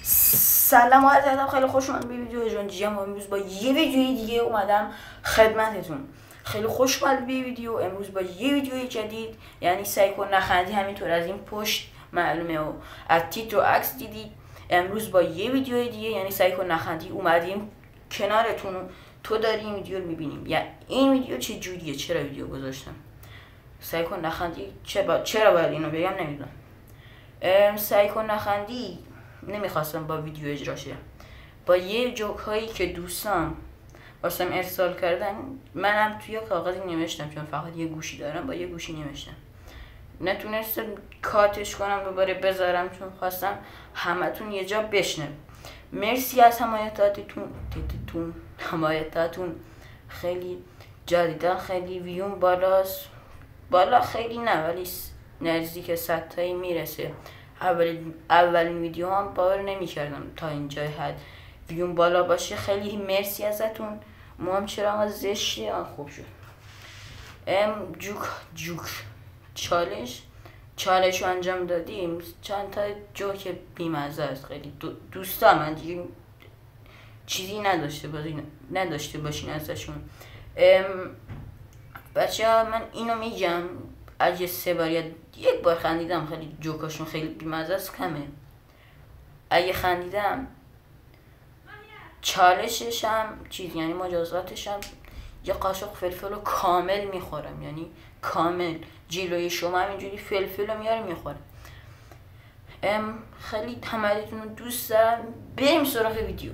سلام علیکم، خیلی خوش اومدید به ویدیو جان. امروز با یه ویدیوی دیگه اومدم خدمتتون. خیلی خوش اومدید به ویدیو. امروز با یه ویدیوی جدید، یعنی سعی کن نخندی. همینطور از این پشت معلومه و از تیتر و عکس دیدید. امروز با یه ویدیو دیگه، یعنی سعی کن نخندی، اومدیم کنارتون. تو داری این ویدیو رو میبینیم. یعنی این ویدیو چه جوریه؟ چرا ویدیو گذاشتم؟ سعی کن نخندی چرا باید اینو بگم نمیدونم. سعی کن نخندی نمیخواستم با ویدیو اجرا شه، با یه جوک هایی که دوستان واسم ارسال کردن. منم توی کاغذی نوشتم، چون فقط یه گوشی دارم، با یه گوشی نوشتم. نتونستم کاتش کنم دوباره بذارم، چون خواستم همتون یه جا بشنم. مرسی از حمایتاتون. خیلی جدیدا خیلی ویوم بالا خیلی نه، ولی نزدیک 100 تایی میرسه. اولین ویدیو هم باور نمی کردم تا اینجای حد ویوم بالا باشه. خیلی مرسی ازتون. هم چرا انقدر زشته؟ خوب شد. جوک چالش رو انجام دادیم. چند تا جوک بیمزه است. خیلی دوستا من دیگه چیزی نداشته باشین ازشون. بچه ها، من اینو میگم اگه 3 بار یا 1 بار خندیدم، خیلی جوکاشون خیلی بیمزه است، کمه. اگه خندیدم چالششم یعنی مجازاتشم یه قاشق فلفل رو کامل میخورم، یعنی کامل جلوی شما همینجوری فلفل رو میاره میخورم. خیلی همتون رو دوست دارم. بریم سراغ ویدیو.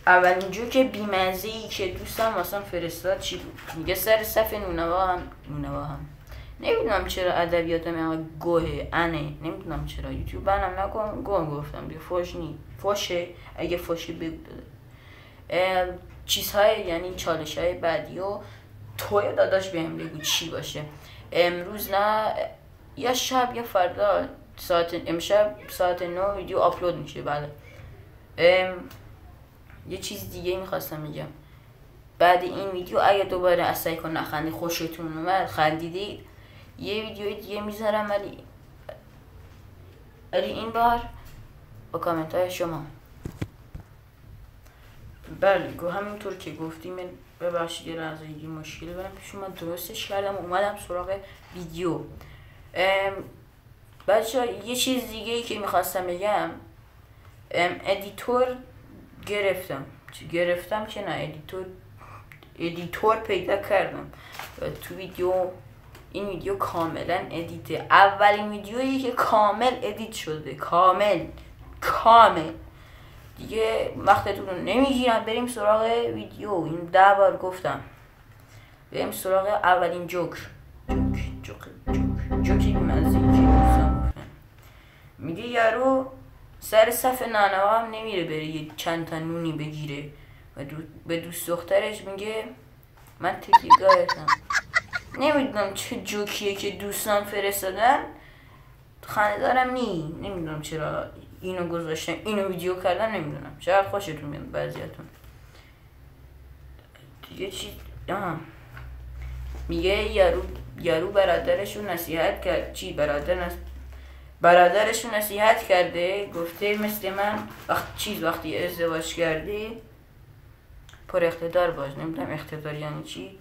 اولین جوک بیمزه‌ای که دوستم واسم فرستاد چی بود؟ میگه سر صف نونوا هم نمیدونم چرا ادبیاتم اینقدر گوهه نمیدونم چرا. یوتیوب بنم نکن، گوه گفتم دیگه. فوشه اگه فوشه بگو داده. چیزهای یعنی چالش‌های بعدی و توی داداش بهم بگو چی باشه. امروز نه، یا شب یا فردا امشب ساعت 9 ویدیو آپلود میشه. بله. یه چیز دیگه میخواستم میگم. بعد این ویدیو اگه دوباره از سعی کن نخندی خوشتون اومد، خندیدید، یه ویدیو دیگه میذارم، ولی این بار با کامنت های شما. بله، همینطور که گفتیم. ببخشید یه لحظه یه مشکل برم پیش من، درستش کردم اومدم سراغ ویدیو. بچه ها، یه چیز دیگه ای که میخواستم بگم، ادیتور گرفتم که نه، ادیتور پیدا کردم تو ویدیو. این ویدیو کاملا ادیته. اولین ویدیویی که کامل ادیت شده، کامل دیگه. وقتتون رو نمیگیرم، بریم سراغ ویدیو. این 10 بار گفتم. بریم سراغ اولین جوکی بیمزه‌ای که دوستان گفتن. میگه یارو سر صف نانوا هم نمیره بره یه چند تا نونی بگیره و به دوست دخترش میگه من تکیگاهتم. نمیدونم چه جوکیه که دوستان فرستادن، خنده دارم. نمیدونم چرا اینو گذاشتم، اینو ویدیو کردم. نمیدونم، شاید خوشتون میاد بعضیاتون. دیگه چی؟ میگه یارو برادرشون نصیحت کرد. برادرشون نصیحت کرده، گفته مثل من وقتی ازدواج کردی پر اقتدار باش. نمیدونم اقتدار یعنی چی،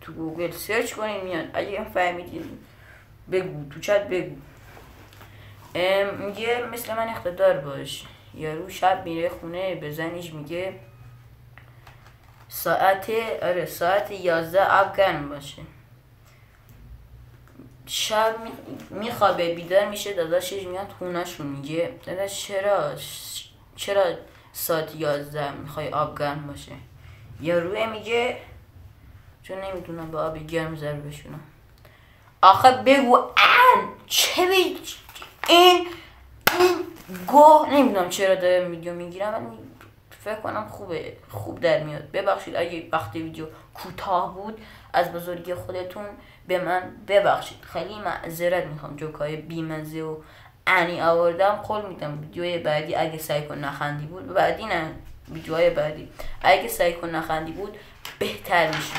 تو گوگل سرچ کنین میاد. اگه فهمیدین بگو، تو چت بگو. میگه مثل من اقتدار باش. یارو شب میره خونه به زنش میگه ساعت 11 آب گرم باشه. شب میخوابه، بیدار میشه، داداشش میاد خونهشون میگه داداش چرا ساعت 11 میخوای آب گرم باشه؟ یاروه میگه چون نمیتونم با آب گرم ضرب بشونم. آخه بگو چه این گوه. نمیدونم چرا دارم ویدیو میگیرم، ولی فکر کنم خوب در میاد. ببخشید اگه وقتی ویدیو کوتاه بود، از بزرگی خودتون به من ببخشید. خیلی معذرت میخوام. جوکای بیمزه و آوردم. قول میدم ویدیوهای بعدی اگه سعی کن نخندی بود، ویدیوهای بعدی اگه سعی کن نخندی بود بهتر میشه.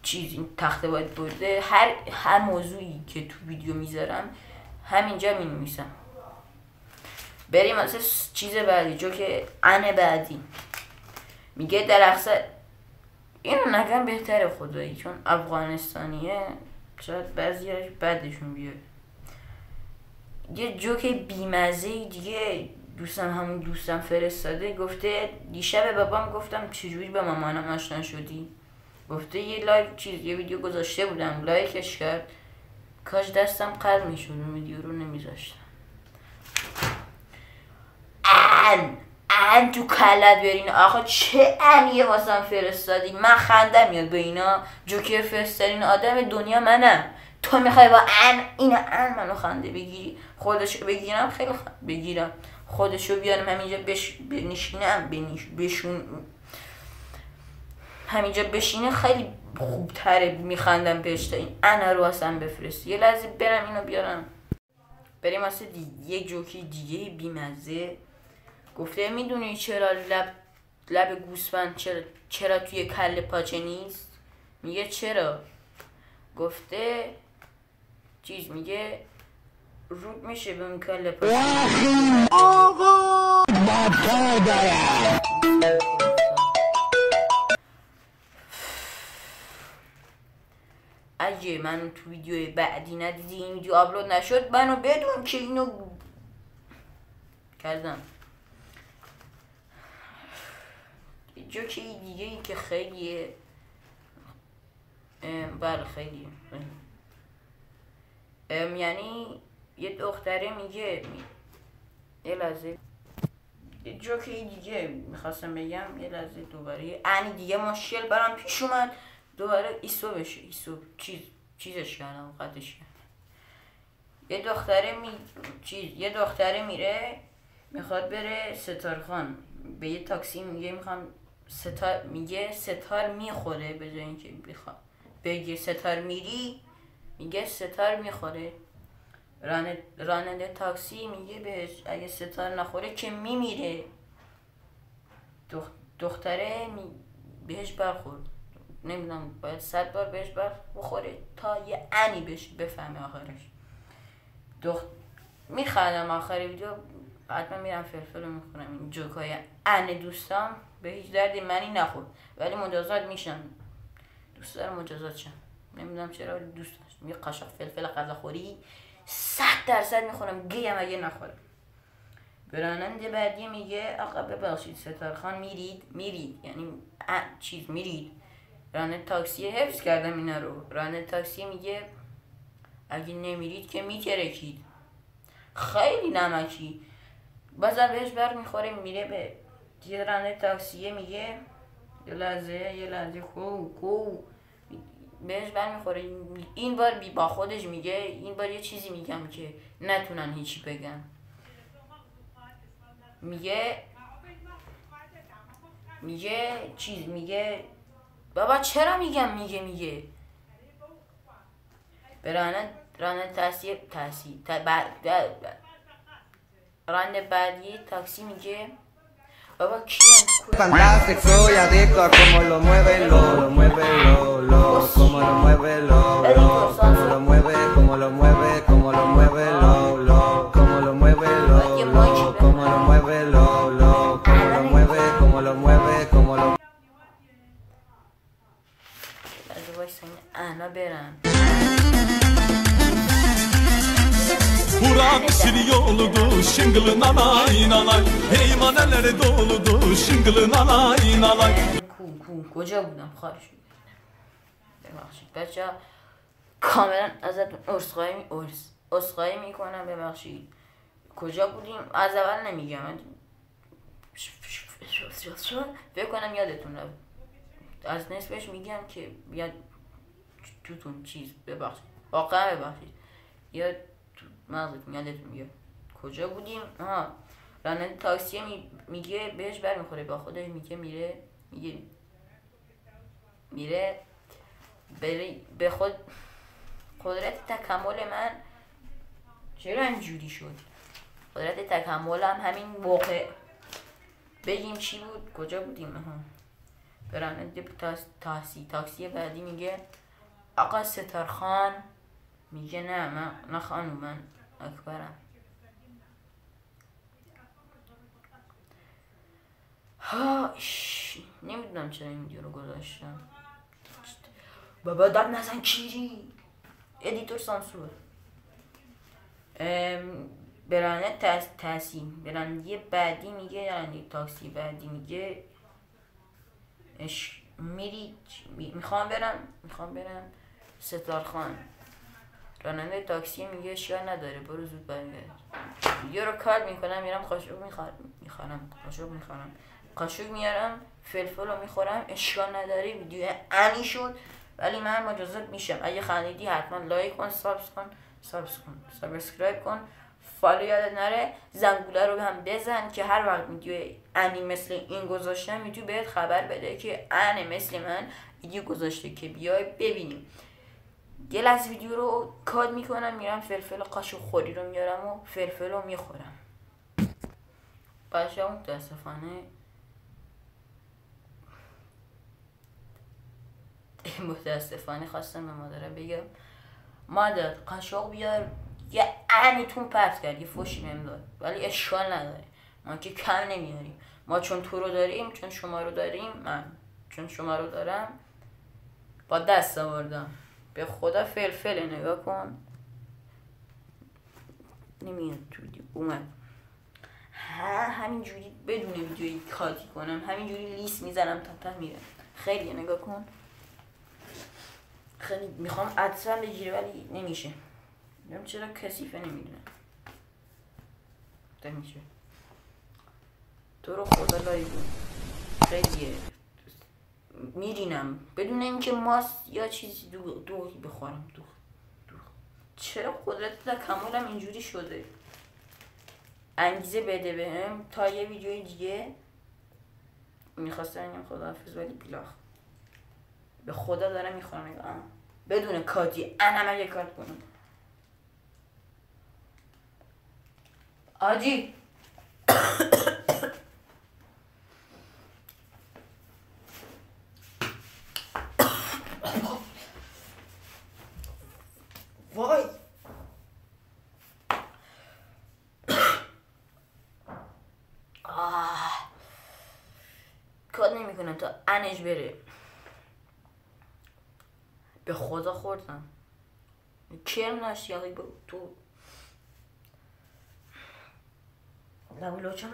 چیز این تخته باید برده هر موضوعی که تو ویدیو میذارم همینجا مینویسم. بریم مثلا چیز بعدی، جو که بعدی میگه درخت اینو نگم بهتره خدایی، چون افغانستانیه شاید بعضی‌هاش بدشون بیاد. یه جوک بیمزه دیگه دوستم فرستاده، گفته دیشب به بابام گفتم چجوری به مامانم آشنا شدی؟ گفته یه ویدیو گذاشته بودم لایکش کرد، کاش دستم قلب میشد اون ویدیو رو نمیذاشتم. ان تو کلت برین آخه چه انیه واسم فرستادی، من خنده میاد به اینا. جوکر فرستادین آدم دنیا منم، تو میخوای با این منو خنده بگیری؟ خودشو بگیرم خیلی بگیرم، خودشو بیارم همینجا بنشینم همینجا بشینه خیلی خوبتره، میخندم بهش تا این انا رو اصلا بفرست. یه لحظه برم اینو بیارم. بریم واسه یه جوکی دیگه بیمزه. گفته میدونی چرا لب گوسفند چرا توی کله پاچه نیست؟ میگه چرا؟ گفته میگه رود میشه به اون کله پاچه. آقا اگه منو تو ویدیو بعدی ندیدی، این ویدیو آپلود نشد، منو بدون که اینو کردم. جوکی دیگه ای که خیلیه، بله خیلیه، یعنی یه دختره میگه یه لحظه جوکی دیگه میخواستم بگم، یه لحظه دوباره دیگه مشکل برام پیش اومد، دوباره ایسو بشه، چیزش کردم قطعش کردم. یه دختره میره میخواد بره ستارخان، به یه تاکسی میگه میخوام میگه ستار میخوره، به جای اینکه بگه ستار میری میگه ستار میخوره. راننده تاکسی میگه بهش اگه ستار نخوره که میمیره. دختره بهش برخورد، نمیدونم باید 100 بار بهش بخوره تا یه بهش بفهمه آخرش. میخوادم آخر ویدیو حتما میرم فلفل رو میخورم. این جوکای دوستام به هیچ دردی منی نخورد، ولی مجازات میشن، دوست دارم مجازات شن، نمیدونم چرا ولی دوست داشتم. یه قاشق فلفل غذاخوری 100% میخورم گیم اگه نخورم. براننده بعدی میگه آقا ببخشید ستارخان میرید یعنی میرید. راننده تاکسی حفظ کردم اینا رو. راننده تاکسی میگه اگه نمیرید که میترکید. خیلی نمکی. بازم بهش بر میخوره میره به یه راننده تاکسیه میگه یه لحظه کو بهش بر میخوره. این بار با خودش میگه این بار یه چیزی میگم که نتونن هیچی بگن. میگه بابا چرا میگه به راننده بعدی تاکسی میگه بابا کیم Fantastic, soy adicto a como lo mueve lo mueve lo como lo mueve lo como lo mueve como lo mueve como lo mueve lo como lo mueve lo como lo mueve lo como lo mueve como lo mueve como lo انا برم Burak yoludu şıngılın alay nalay Heymaneleri doludu şıngılın alay nalay کجا بودم خواهش ببخشید بچه ها کاملا ازتون عذرخواهی میکنم ببخشید. کجا بودیم از اول نمیگم، فکر کنم یادتون رفت، از نصفش میگم که یاد توتون ببخشید واقعا ببخشید، یا مغزتون یادتون میگه کجا بودیم. راننده تاکسی میگه بهش برمیخوره با خودش میگه میره به قدرت تکامل من چرا اینجوری شد. قدرت تکاملم همین موقع بگیم چی بود، کجا بودیم. براننده تاکسی بعدی میگه آقا ستارخان، میگه نه خانوم، من اکبرم. نمیدونم چرا این ویدیو رو گذاشتم. بابا داد نزن کیری، ادیتور سانسور. براننده براننده بعدی میگه، راننده تاکسی بعدی میگه میخوام برم ستارخان. راننده تاکسی میگه اشکال نداره برو زود برگرد. ویدیو رو کات میکنم، میرم قاشق میخورم، قاشق میارم، فلفل رو میخورم، اشکال نداره. ویدیو انی شد ولی من مجازات میشم. اگه خندیدی حتما لایک کن، سابسکرایب کن، فالو یادت نره، زنگوله رو هم بزن که هر وقت ویدیو انی مثل این گذاشتم یوتیوب بهت خبر بده که ان مثل من ویدیو گذاشته که بیای ببینیم. یه لحظه ویدیو رو کات میکنم، میرم فلفل قاشق خوری رو میارم و فلفل رو میخورم. بچه متاسفانه خواستم به مادرم بگم مادر قاشق بیار، یه انتون پرت کرد، یه فوشی بهم داد، ولی اشکال نداره، ما که کم نمیاریم. ما چون تو رو داریم، چون شما رو داریم، من چون شما رو دارم با دست آوردم. به خدا فلفل نگاه کن، نمیاد تو ویدیو اومد. همینجوری بدون ویدیویی کاتی کنم، همینجوری لیست میزنم تا میره. خیلی نگاه کن، خیلی میخوام عطسم بگیره ولی نمیشه. نمیدونم چرا کثیفه، نمیدونم میشه. تو رو خدا لایو خیلیه میرینم بدون اینکه ماست یا چیزی دوغی بخورم. دوغ چرا قدرت تکاملم اینجوری شده؟ انگیزه بده بهم تا یه ویدیوی دیگه. میخواستم بگم خداحافظ ولی بیلاخ به خدا دارم میخورم بدون کاتی انم یه کات کنم. آجی وای کات نمی کنم تا انش بره. به خدا خوردم کرم ناشیاقی تو لبولوچم